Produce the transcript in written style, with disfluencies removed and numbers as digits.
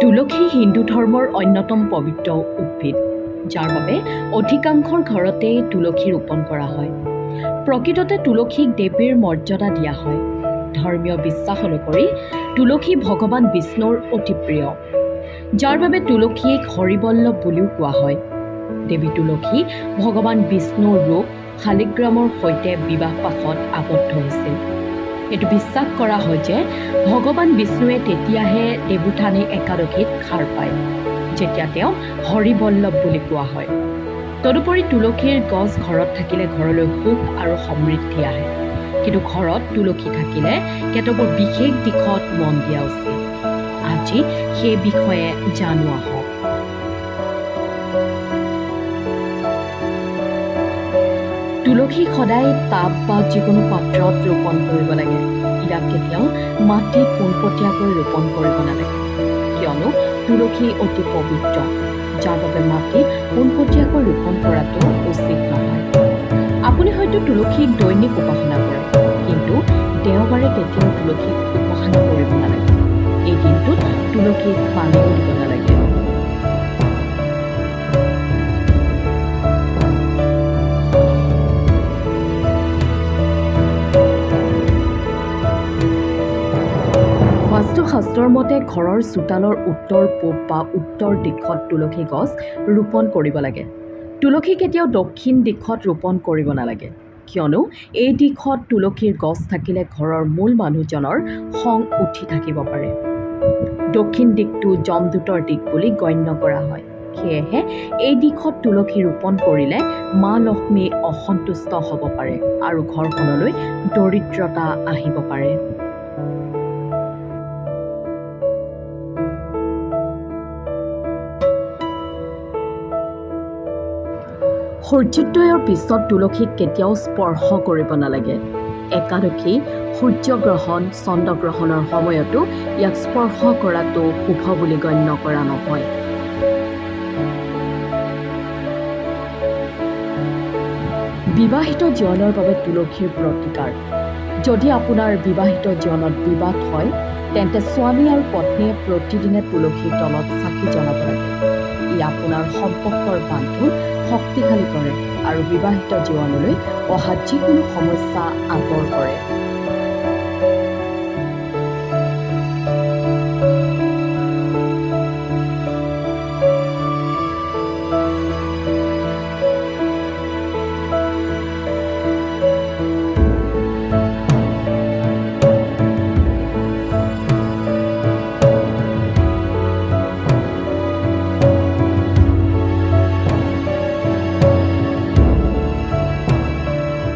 তুলসী হিন্দু ধৰ্মৰ অন্যতম পবিত্ৰ উদ্ভিদ, যাৰ বাবে অধিকাংশৰ ঘৰতে তুলসী ৰোপণ কৰা হয়। প্ৰকৃততে তুলসীক দেৱীৰ মৰ্যাদা দিয়া হয়। ধৰ্মীয় বিশ্বাস অনুসৰি তুলসী ভগৱান বিষ্ণুৰ অতি প্ৰিয়, যাৰ বাবে তুলসীক হৰিবল্লভ বুলিও কোৱা হয়। দেৱী তুলসী ভগৱান বিষ্ণুৰ ৰূপ শালিগ্ৰামৰ সৈতে বিবাহপাশত আবদ্ধ হৈছিল। এইটো বিশ্বাস কৰা হয় যে ভগৱান বিষ্ণুৱে তেতিয়াহে দেৱোত্থানী একাদশীত খাৰ পায়, যেতিয়া তেওঁ হৰিবল্লভ বুলি কোৱা হয়। তদুপৰি তুলসীৰ গছ ঘৰত থাকিলে ঘৰলৈ সুখ আৰু সমৃদ্ধি আহে। কিন্তু ঘৰত তুলসী থাকিলে কেতবোৰ বিশেষ দিশত মন দিয়া উচিত। আজি সেই বিষয়ে জানো আহক। তুলসী সদায় টাব বা যিকোনো পাত্ৰত ৰোপণ কৰিব লাগে। ইয়াক কেতিয়াও মাটিত পোনপটীয়াকৈ ৰোপণ কৰিব নালাগে, কিয়নো তুলসী অতি পবিত্ৰ, যাৰ বাবে মাটিত পোনপটীয়াকৈ ৰোপণ কৰাটো উচিত নহয়। আপুনি হয়তো তুলসীক দৈনিক উপাসনা কৰে, কিন্তু দেওবাৰে কেতিয়াও তুলসীক উপাসনা কৰিব নালাগে। এই দিনটোত তুলসীক পানীও দিব নালাগে। বাস্তুশাস্ত্ৰৰ মতে ঘৰৰ চোতালৰ উত্তৰ পূব বা উত্তৰ দিশত তুলসী গছ ৰোপণ কৰিব লাগে। তুলসী কেতিয়াও দক্ষিণ দিশত ৰোপণ কৰিব নালাগে, কিয়নো এই দিশত তুলসীৰ গছ থাকিলে ঘৰৰ মূল মানুহজনৰ খং উঠি থাকিব পাৰে। দক্ষিণ দিশটো যমদূতৰ দিশ বুলি গণ্য কৰা হয়। সেয়েহে এই দিশত তুলসী ৰোপণ কৰিলে মা লক্ষ্মী অসন্তুষ্ট হ'ব পাৰে আৰু ঘৰখনলৈ দৰিদ্ৰতা আহিব পাৰে। সূৰ্যোদয়ৰ পিছত তুলসীক কেতিয়াও স্পৰ্শ কৰিব নালাগে। একাদশী, সূৰ্যগ্ৰহণ, চন্দ্ৰগ্ৰহণৰ সময়তো ইয়াক স্পৰ্শ কৰাটো শুভ বুলি গণ্য কৰা নহয়। বিবাহিত জীৱনৰ বাবে তুলসীৰ প্ৰতিকাৰ। যদি আপোনাৰ বিবাহিত জীৱনত বিবাদ হয়, তেন্তে স্বামী আৰু পত্নীয়ে প্ৰতিদিনে তুলসীৰ তলত চাকি জ্বলাব লাগে। ই আপোনাৰ সম্পৰ্কৰ বান্ধোন শক্তিশালী কৰে আৰু বিবাহিত জীৱনলৈ অহা যিকোনো সমস্যা আঁতৰ কৰে।